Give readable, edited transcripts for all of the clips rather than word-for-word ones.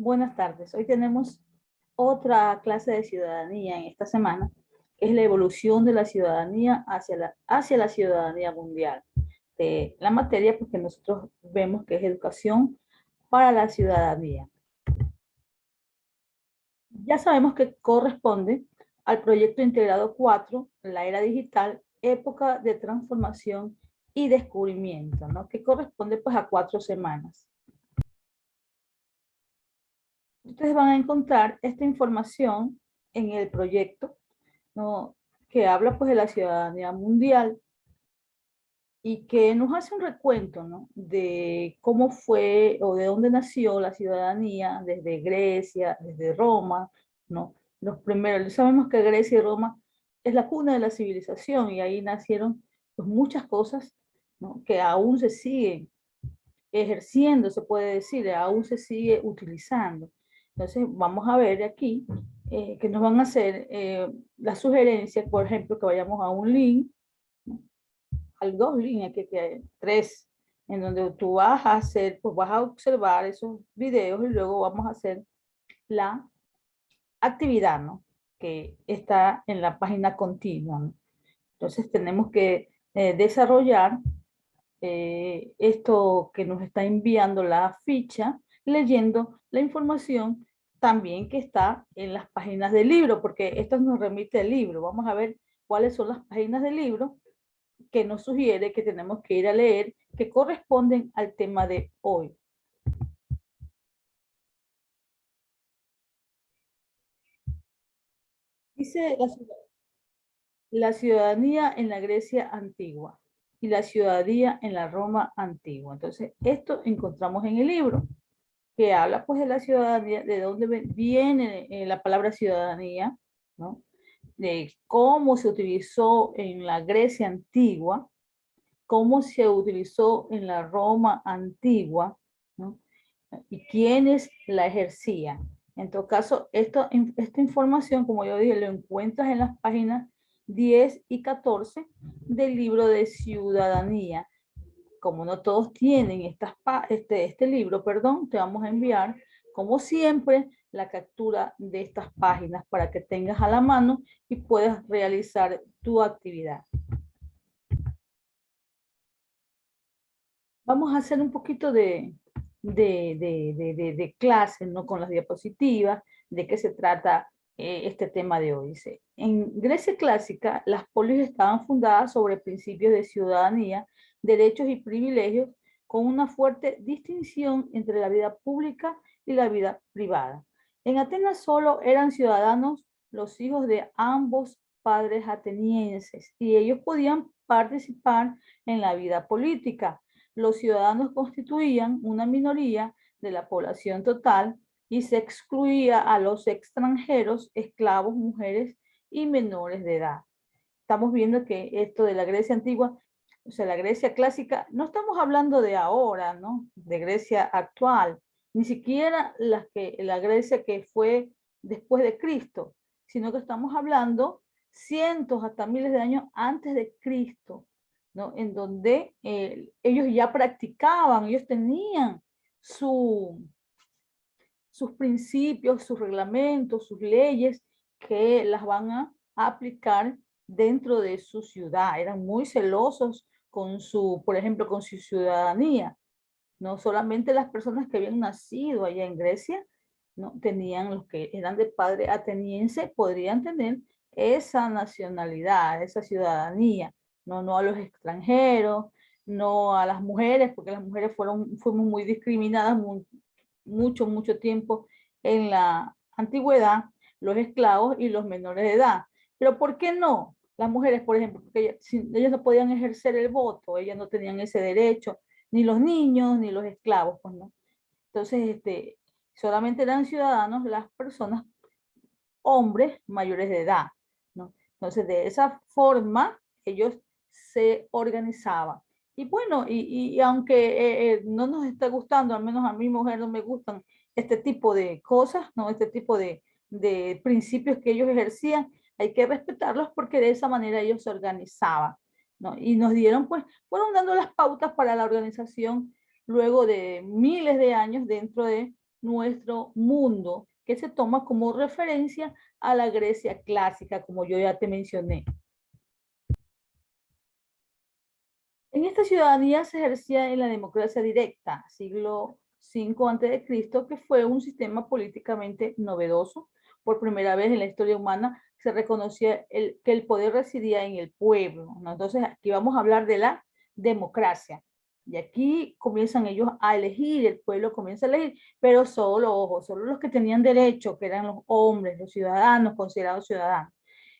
Buenas tardes. Hoy tenemos otra clase de ciudadanía en esta semana, que es la evolución de la ciudadanía hacia la ciudadanía mundial. De la materia, porque nosotros vemos que es educación para la ciudadanía. Ya sabemos que corresponde al proyecto integrado 4, la era digital, época de transformación y descubrimiento, ¿no? Que corresponde pues a 4 semanas. Ustedes van a encontrar esta información en el proyecto, ¿no? Que habla pues de la ciudadanía mundial y que nos hace un recuento, ¿no? De cómo fue o de dónde nació la ciudadanía desde Grecia, desde Roma, ¿no? Los primeros, sabemos que Grecia y Roma es la cuna de la civilización y ahí nacieron pues, muchas cosas, ¿no? Que aún se siguen ejerciendo, se puede decir, aún se sigue utilizando. Entonces, vamos a ver aquí que nos van a hacer las sugerencias, por ejemplo, que vayamos a un link, ¿no? Hay dos líneas, que hay tres, en donde tú vas a hacer, pues vas a observar esos videos y luego vamos a hacer la actividad, ¿no? Que está en la página continua, ¿no? Entonces tenemos que desarrollar esto que nos está enviando la ficha, leyendo la información también que está en las páginas del libro, porque esto nos remite al libro. Vamos a ver cuáles son las páginas del libro que nos sugiere que tenemos que ir a leer, que corresponden al tema de hoy. Dice la ciudadanía en la Grecia antigua y la ciudadanía en la Roma antigua. Entonces, esto encontramos en el libro, que habla pues de la ciudadanía, de dónde viene la palabra ciudadanía, ¿no? De cómo se utilizó en la Grecia antigua, cómo se utilizó en la Roma antigua, ¿no? Y quiénes la ejercían. En todo caso, esta información, como yo dije, lo encuentras en las páginas 10 y 14 del libro de ciudadanía. Como no todos tienen este libro, perdón, te vamos a enviar, como siempre, la captura de estas páginas para que tengas a la mano y puedas realizar tu actividad. Vamos a hacer un poquito de clase, ¿no? Con las diapositivas, de qué se trata este tema de hoy. Dice, en Grecia clásica, las polis estaban fundadas sobre principios de ciudadanía, derechos y privilegios, con una fuerte distinción entre la vida pública y la vida privada. En Atenas solo eran ciudadanos los hijos de ambos padres atenienses y ellos podían participar en la vida política. Los ciudadanos constituían una minoría de la población total y se excluía a los extranjeros, esclavos, mujeres y menores de edad. Estamos viendo que esto de la Grecia antigua, o sea, la Grecia clásica, no estamos hablando de ahora, ¿no? De Grecia actual, ni siquiera la Grecia que fue después de Cristo, sino que estamos hablando cientos hasta miles de años antes de Cristo, ¿no? En donde ellos ya practicaban, ellos tenían sus principios, sus reglamentos, sus leyes que las van a aplicar dentro de su ciudad. Eran muy celosos con por ejemplo, con su ciudadanía. No solamente las personas que habían nacido allá en Grecia, no tenían, los que eran de padre ateniense, podrían tener esa nacionalidad, esa ciudadanía, no a los extranjeros, no a las mujeres, porque las mujeres fuimos muy discriminadas mucho tiempo en la antigüedad, los esclavos y los menores de edad. Pero ¿por qué no? Las mujeres, por ejemplo, porque ellas no podían ejercer el voto, ellas no tenían ese derecho, ni los niños, ni los esclavos, pues no. Entonces, solamente eran ciudadanos las personas, hombres mayores de edad, ¿no? Entonces, de esa forma, ellos se organizaban. Y bueno, y aunque no nos está gustando, al menos a mi mujer no me gustan este tipo de cosas, ¿no? Este tipo de principios que ellos ejercían, hay que respetarlos porque de esa manera ellos se organizaban, ¿no? Y nos dieron, pues, fueron dando las pautas para la organización luego de miles de años dentro de nuestro mundo, que se toma como referencia a la Grecia clásica, como yo ya te mencioné. En esta ciudadanía se ejercía en la democracia directa, siglo V a.C., que fue un sistema políticamente novedoso. Por primera vez en la historia humana se reconocía que el poder residía en el pueblo, ¿no? Entonces aquí vamos a hablar de la democracia. Y aquí comienzan ellos a elegir, el pueblo comienza a elegir, pero solo, ojo, solo los que tenían derecho, que eran los hombres, los ciudadanos, considerados ciudadanos.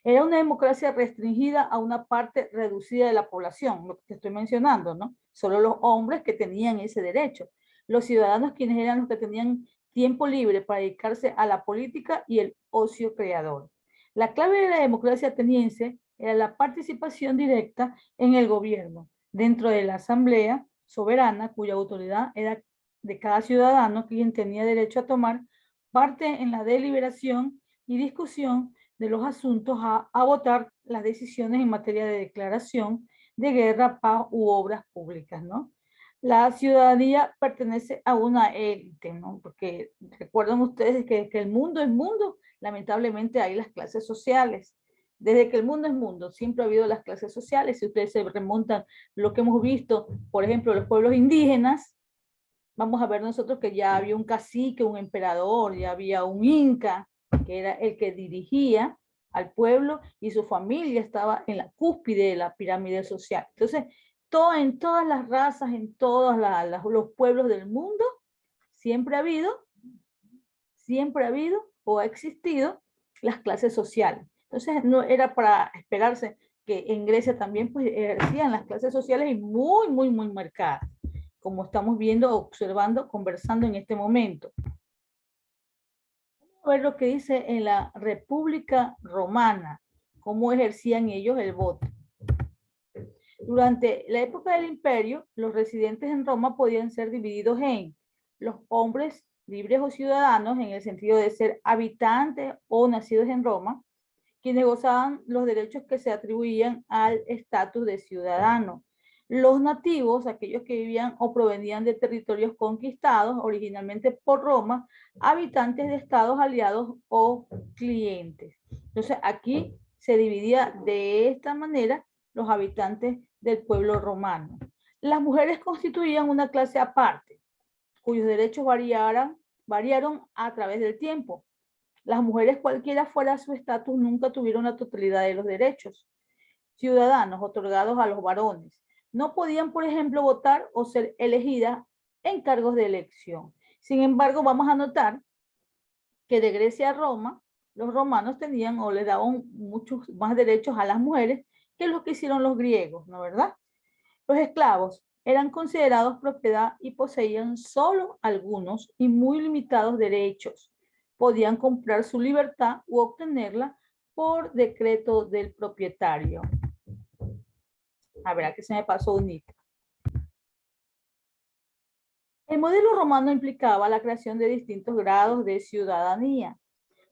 Era una democracia restringida a una parte reducida de la población, lo que te estoy mencionando, ¿no? Solo los hombres que tenían ese derecho. Los ciudadanos, quienes eran los que tenían tiempo libre para dedicarse a la política y el ocio creador. La clave de la democracia ateniense era la participación directa en el gobierno, dentro de la asamblea soberana, cuya autoridad era de cada ciudadano, quien tenía derecho a tomar parte en la deliberación y discusión de los asuntos, a votar las decisiones en materia de declaración de guerra, paz u obras públicas, ¿no? La ciudadanía pertenece a una élite, ¿no? Porque recuerdan ustedes que el mundo es mundo, lamentablemente hay las clases sociales. Desde que el mundo es mundo, siempre ha habido las clases sociales. Si ustedes se remontan lo que hemos visto, por ejemplo, los pueblos indígenas, vamos a ver nosotros que ya había un cacique, un emperador, ya había un inca, que era el que dirigía al pueblo, y su familia estaba en la cúspide de la pirámide social. Entonces, en todas las razas, en todos los pueblos del mundo, siempre ha o ha existido las clases sociales. Entonces, no era para esperarse que en Grecia también pues ejercían las clases sociales y muy, muy, muy marcadas, como estamos viendo, observando, conversando en este momento. Vamos a ver lo que dice en la República Romana, cómo ejercían ellos el voto. Durante la época del imperio, los residentes en Roma podían ser divididos en los hombres libres o ciudadanos, en el sentido de ser habitantes o nacidos en Roma, quienes gozaban los derechos que se atribuían al estatus de ciudadano. Los nativos, aquellos que vivían o provenían de territorios conquistados originalmente por Roma, habitantes de estados aliados o clientes. Entonces aquí se dividía de esta manera los habitantes del pueblo romano. Las mujeres constituían una clase aparte, cuyos derechos variaron a través del tiempo. Las mujeres, cualquiera fuera su estatus, nunca tuvieron la totalidad de los derechos ciudadanos otorgados a los varones. No podían, por ejemplo, votar o ser elegidas en cargos de elección. Sin embargo, vamos a notar que de Grecia a Roma, los romanos tenían o le daban muchos más derechos a las mujeres que los que hicieron los griegos, ¿no es verdad? Los esclavos eran considerados propiedad y poseían solo algunos y muy limitados derechos. Podían comprar su libertad u obtenerla por decreto del propietario. A ver, aquí se me pasó un hito. El modelo romano implicaba la creación de distintos grados de ciudadanía.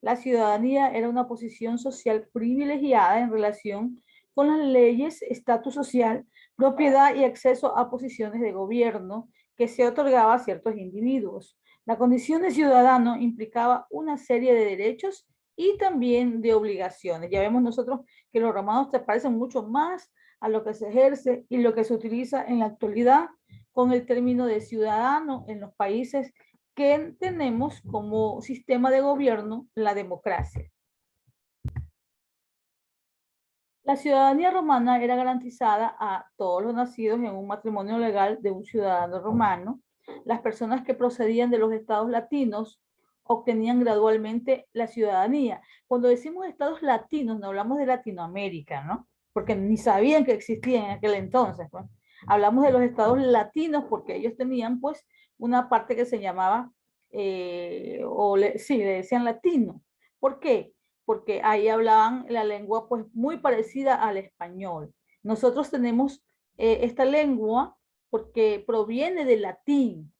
La ciudadanía era una posición social privilegiada en relación con las leyes, estatus social, propiedad y acceso a posiciones de gobierno que se otorgaba a ciertos individuos. La condición de ciudadano implicaba una serie de derechos y también de obligaciones. Ya vemos nosotros que los romanos se parecen mucho más a lo que se ejerce y lo que se utiliza en la actualidad con el término de ciudadano en los países que tenemos como sistema de gobierno la democracia. La ciudadanía romana era garantizada a todos los nacidos en un matrimonio legal de un ciudadano romano. Las personas que procedían de los estados latinos obtenían gradualmente la ciudadanía. Cuando decimos estados latinos, no hablamos de Latinoamérica, ¿no? Porque ni sabían que existían en aquel entonces, pues. Hablamos de los estados latinos porque ellos tenían, pues, una parte que se llamaba, sí, le decían latino. ¿Por qué? Porque ahí hablaban la lengua pues muy parecida al español. Nosotros tenemos esta lengua porque proviene del latín,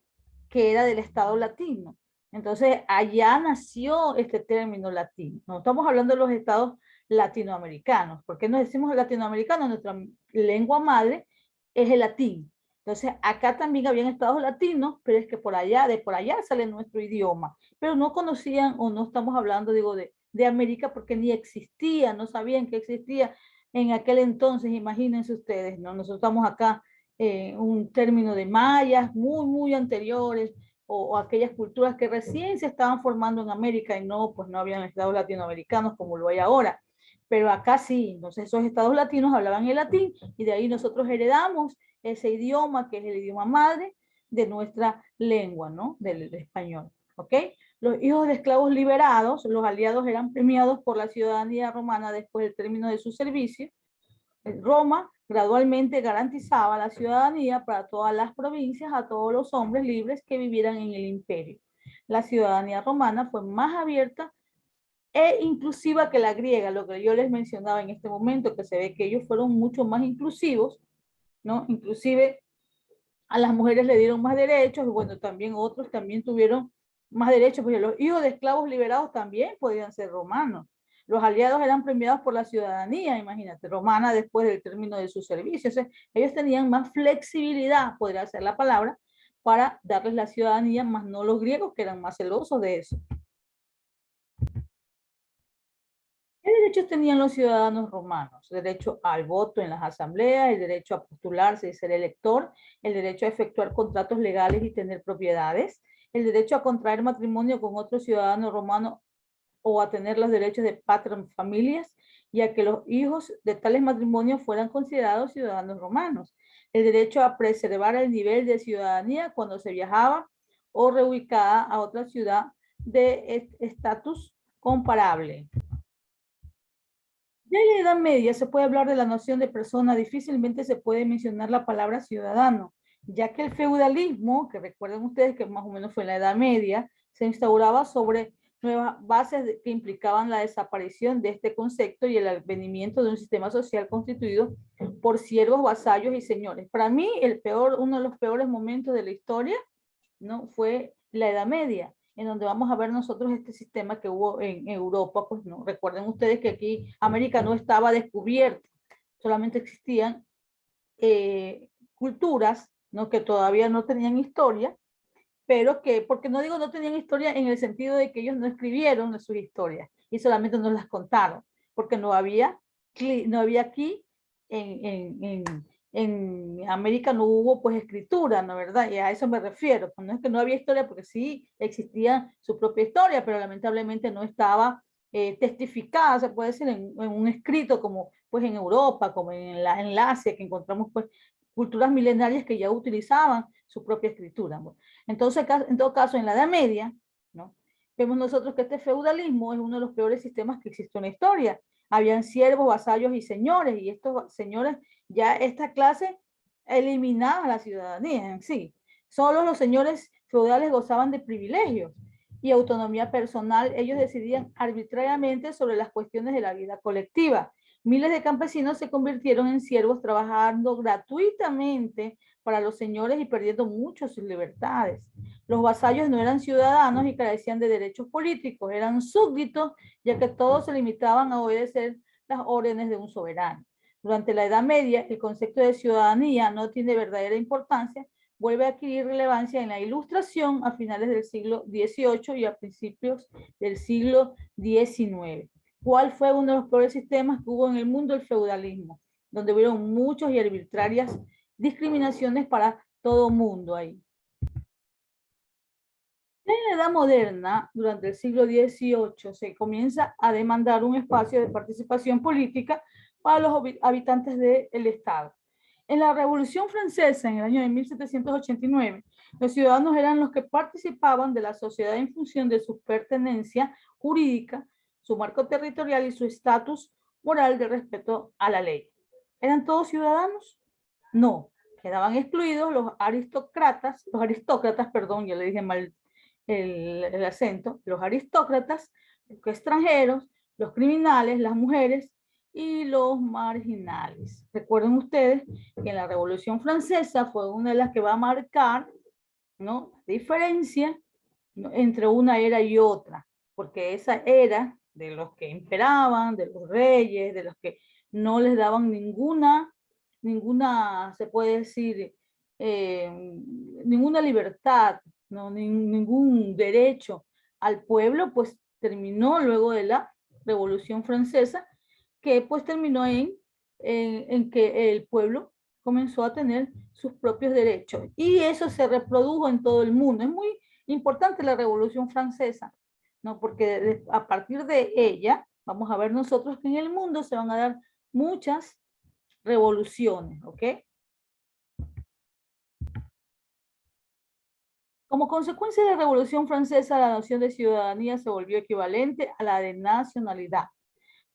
que era del estado latino. Entonces allá nació este término latín. No estamos hablando de los estados latinoamericanos. ¿Por qué nos decimos latinoamericanos? Nuestra lengua madre es el latín. Entonces, acá también habían estados latinos, pero es que de por allá sale nuestro idioma. Pero no conocían, o no estamos hablando, digo, de América, porque ni existía, no sabían que existía en aquel entonces, imagínense ustedes, ¿no? Nosotros estamos acá un término de mayas muy, muy anteriores, o aquellas culturas que recién se estaban formando en América y no, pues no habían estados latinoamericanos como lo hay ahora. Pero acá sí, entonces esos estados latinos hablaban el latín y de ahí nosotros heredamos ese idioma que es el idioma madre de nuestra lengua, ¿no? Del español, ¿ok? Los hijos de esclavos liberados, los aliados eran premiados por la ciudadanía romana después del término de su servicio. Roma gradualmente garantizaba la ciudadanía para todas las provincias a todos los hombres libres que vivieran en el imperio. La ciudadanía romana fue más abierta e inclusiva que la griega, lo que yo les mencionaba en este momento, que se ve que ellos fueron mucho más inclusivos, ¿no? Inclusive a las mujeres le dieron más derechos y bueno, también otros también tuvieron más derechos, porque los hijos de esclavos liberados también podían ser romanos. Los aliados eran premiados por la ciudadanía, imagínate, romana después del término de su servicio. O sea, ellos tenían más flexibilidad, podría ser la palabra, para darles la ciudadanía, más no los griegos que eran más celosos de eso. ¿Qué derechos tenían los ciudadanos romanos? El derecho al voto en las asambleas, el derecho a postularse y ser elector, el derecho a efectuar contratos legales y tener propiedades, el derecho a contraer matrimonio con otro ciudadano romano o a tener los derechos de patrum familias y a que los hijos de tales matrimonios fueran considerados ciudadanos romanos, el derecho a preservar el nivel de ciudadanía cuando se viajaba o reubicada a otra ciudad de estatus comparable. Ya en la Edad Media se puede hablar de la noción de persona, difícilmente se puede mencionar la palabra ciudadano, ya que el feudalismo, que recuerden ustedes que más o menos fue en la Edad Media, se instauraba sobre nuevas bases que implicaban la desaparición de este concepto y el advenimiento de un sistema social constituido por siervos, vasallos y señores. Para mí, uno de los peores momentos de la historia, ¿no? Fue la Edad Media, en donde vamos a ver nosotros este sistema que hubo en Europa. Pues no, recuerden ustedes que aquí América no estaba descubierta, solamente existían culturas, ¿no? Que todavía no tenían historia, pero que, porque no digo no tenían historia en el sentido de que ellos no escribieron sus historias y solamente nos las contaron, porque no había aquí en América no hubo pues escritura, ¿no? ¿Verdad? Y a eso me refiero. No es que no había historia, porque sí existía su propia historia, pero lamentablemente no estaba testificada, se puede decir, en un escrito como pues en Europa, como en Asia, que encontramos pues culturas milenarias que ya utilizaban su propia escritura, ¿no? Entonces, en todo caso, en la Edad Media, ¿no? Vemos nosotros que este feudalismo es uno de los peores sistemas que existió en la historia. Habían siervos, vasallos y señores, y estos señores, ya esta clase eliminaba la ciudadanía en sí. Solo los señores feudales gozaban de privilegios y autonomía personal. Ellos decidían arbitrariamente sobre las cuestiones de la vida colectiva. Miles de campesinos se convirtieron en siervos trabajando gratuitamente para los señores y perdiendo mucho sus libertades. Los vasallos no eran ciudadanos y carecían de derechos políticos, eran súbditos, ya que todos se limitaban a obedecer las órdenes de un soberano. Durante la Edad Media, el concepto de ciudadanía no tiene verdadera importancia, vuelve a adquirir relevancia en la Ilustración a finales del siglo XVIII y a principios del siglo XIX. ¿Cuál fue uno de los peores sistemas que hubo en el mundo? El feudalismo, donde hubieron muchos y arbitrarias discriminaciones para todo mundo ahí. En la Edad Moderna, durante el siglo XVIII, se comienza a demandar un espacio de participación política para los habitantes del Estado. En la Revolución Francesa, en el año de 1789, los ciudadanos eran los que participaban de la sociedad en función de su pertenencia jurídica, su marco territorial y su estatus moral de respeto a la ley. ¿Eran todos ciudadanos? No, quedaban excluidos los aristócratas, perdón, ya le dije mal el acento, los aristócratas, los extranjeros, los criminales, las mujeres y los marginales. Recuerden ustedes que en la Revolución Francesa fue una de las que va a marcar, ¿no?, la diferencia, ¿no?, entre una era y otra, porque esa era de los que imperaban, de los reyes, de los que no les daban ninguna, se puede decir, ninguna libertad, no, ningún derecho al pueblo, pues terminó luego de la Revolución Francesa, que pues terminó en que el pueblo comenzó a tener sus propios derechos. Y eso se reprodujo en todo el mundo. Es muy importante la Revolución Francesa, ¿no? Porque a partir de ella, vamos a ver nosotros que en el mundo se van a dar muchas revoluciones, ¿ok? Como consecuencia de la Revolución Francesa, la noción de ciudadanía se volvió equivalente a la de nacionalidad,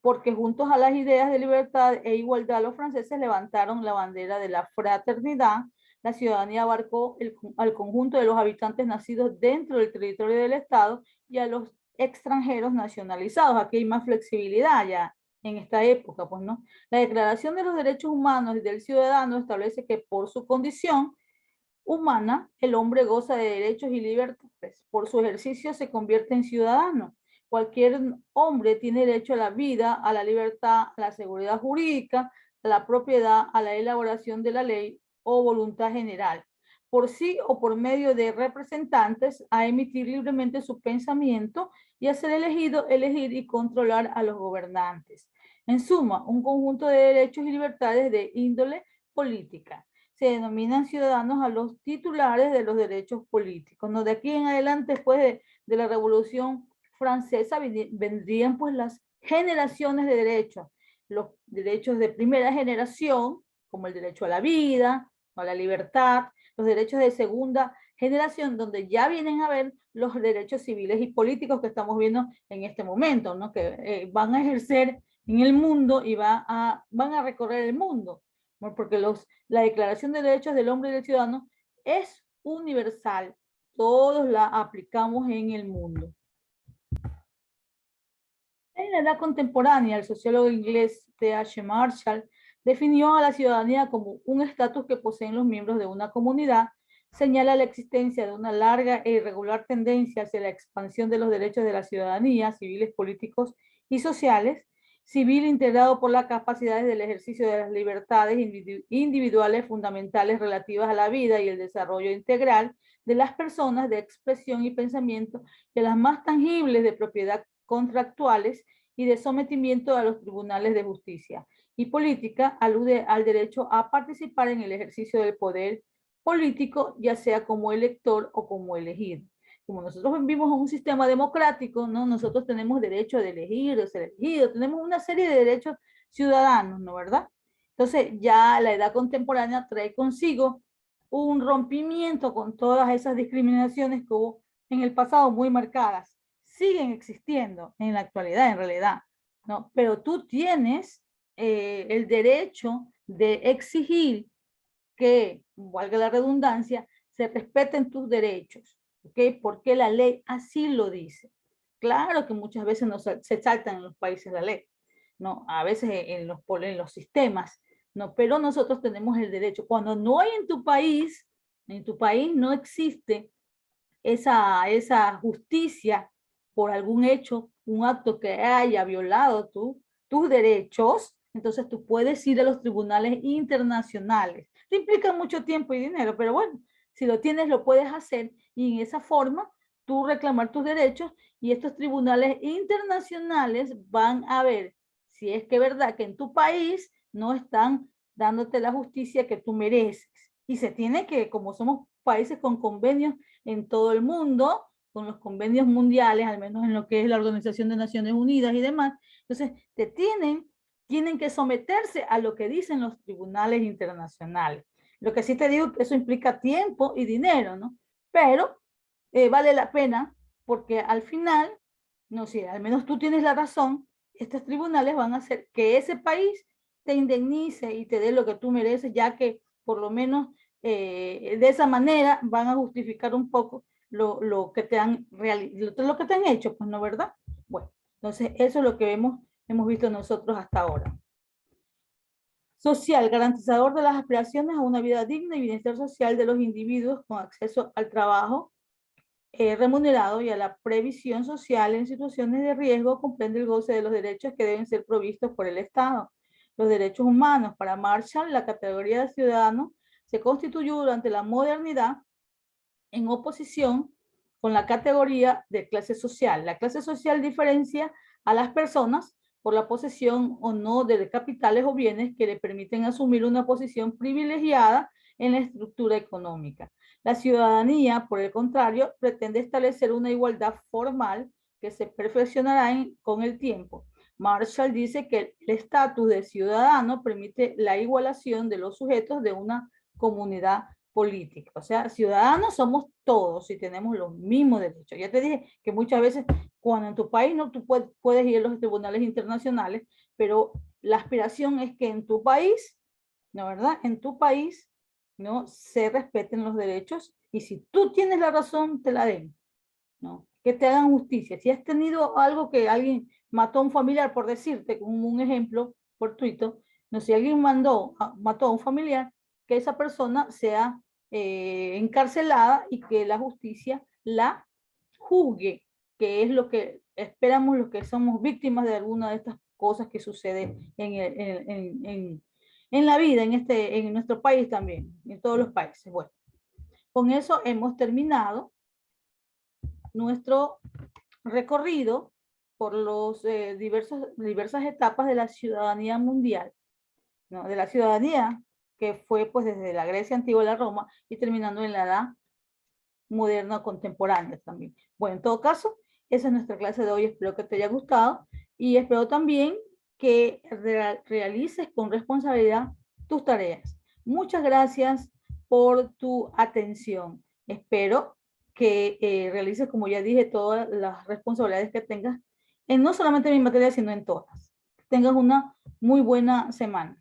porque juntos a las ideas de libertad e igualdad, los franceses levantaron la bandera de la fraternidad. La ciudadanía abarcó al conjunto de los habitantes nacidos dentro del territorio del Estado y a los extranjeros nacionalizados. Aquí hay más flexibilidad ya en esta época, pues, ¿no? La Declaración de los Derechos Humanos y del Ciudadano establece que por su condición humana, el hombre goza de derechos y libertades. Por su ejercicio se convierte en ciudadano. Cualquier hombre tiene derecho a la vida, a la libertad, a la seguridad jurídica, a la propiedad, a la elaboración de la ley o voluntad general, por sí o por medio de representantes, a emitir libremente su pensamiento y a ser elegido, elegir y controlar a los gobernantes. En suma, un conjunto de derechos y libertades de índole política. Se denominan ciudadanos a los titulares de los derechos políticos, ¿no? De aquí en adelante, después de la Revolución Francesa, vendrían pues las generaciones de derechos, los derechos de primera generación, como el derecho a la vida, a la libertad, los derechos de segunda generación, donde ya vienen a ver los derechos civiles y políticos que estamos viendo en este momento, ¿no? Que van a ejercer en el mundo y van a recorrer el mundo, ¿no? Porque la Declaración de Derechos del Hombre y del Ciudadano es universal. Todos la aplicamos en el mundo. En la edad contemporánea, el sociólogo inglés T.H. Marshall definió a la ciudadanía como un estatus que poseen los miembros de una comunidad, señala la existencia de una larga e irregular tendencia hacia la expansión de los derechos de la ciudadanía, civiles, políticos y sociales, civil integrado por las capacidades del ejercicio de las libertades individuales fundamentales relativas a la vida y el desarrollo integral de las personas de expresión y pensamiento, de las más tangibles de propiedad contractuales y de sometimiento a los tribunales de justicia. Y política alude al derecho a participar en el ejercicio del poder político, ya sea como elector o como elegido. Como nosotros vivimos en un sistema democrático, ¿no? Nosotros tenemos derecho de elegir, de ser elegido, tenemos una serie de derechos ciudadanos, ¿no? ¿Verdad? Entonces ya la edad contemporánea trae consigo un rompimiento con todas esas discriminaciones que hubo en el pasado muy marcadas. Siguen existiendo en la actualidad, en realidad, ¿no? Pero tú tienes el derecho de exigir que, valga la redundancia, se respeten tus derechos, ¿ok? Porque la ley así lo dice. Claro que muchas veces se saltan en los países la ley, ¿no? A veces en los sistemas, ¿no? Pero nosotros tenemos el derecho. Cuando no hay en tu país no existe esa justicia por algún hecho, un acto que haya violado tus derechos, entonces tú puedes ir a los tribunales internacionales. Te implica mucho tiempo y dinero, pero bueno, si lo tienes, lo puedes hacer y en esa forma tú reclamar tus derechos y estos tribunales internacionales van a ver si es que es verdad que en tu país no están dándote la justicia que tú mereces. Y se tiene que, como somos países con convenios en todo el mundo, con los convenios mundiales, al menos en lo que es la Organización de Naciones Unidas y demás, entonces tienen que someterse a lo que dicen los tribunales internacionales. Lo que sí te digo que eso implica tiempo y dinero, ¿no? Pero vale la pena porque al final, no sé, al menos tú tienes la razón, estos tribunales van a hacer que ese país te indemnice y te dé lo que tú mereces, ya que por lo menos de esa manera van a justificar un poco lo que te han lo que te han hecho, pues no, ¿verdad? Bueno, entonces eso es lo que hemos visto nosotros hasta ahora. Social, garantizador de las aspiraciones a una vida digna y bienestar social de los individuos con acceso al trabajo remunerado y a la previsión social en situaciones de riesgo, comprende el goce de los derechos que deben ser provistos por el Estado. Los derechos humanos. Para Marshall, la categoría de ciudadano se constituyó durante la modernidad en oposición con la categoría de clase social. La clase social diferencia a las personas por la posesión o no de capitales o bienes que le permiten asumir una posición privilegiada en la estructura económica. La ciudadanía, por el contrario, pretende establecer una igualdad formal que se perfeccionará con el tiempo. Marshall dice que el estatus de ciudadano permite la igualación de los sujetos de una comunidad política. O sea, ciudadanos somos todos y tenemos los mismos derechos. Ya te dije que muchas veces cuando en tu país no tú puedes ir a los tribunales internacionales, pero la aspiración es que en tu país, ¿no verdad? En tu país, ¿no? Se respeten los derechos y si tú tienes la razón, te la den, ¿no? Que te hagan justicia. Si has tenido algo que alguien mató a un familiar, por decirte, como un ejemplo fortuito, no sé, si alguien mató a un familiar, que esa persona sea encarcelada y que la justicia la juzgue, que es lo que esperamos los que somos víctimas de alguna de estas cosas que suceden en la vida, en nuestro país también, en todos los países. Bueno, con eso hemos terminado nuestro recorrido por los diversas etapas de la ciudadanía mundial, ¿no? De la ciudadanía que fue pues desde la Grecia antigua a la Roma y terminando en la edad moderna contemporánea también. Bueno, en todo caso, esa es nuestra clase de hoy. Espero que te haya gustado y espero también que realices con responsabilidad tus tareas. Muchas gracias por tu atención. Espero que realices, como ya dije, todas las responsabilidades que tengas, en no solamente en mi materia, sino en todas. Que tengas una muy buena semana.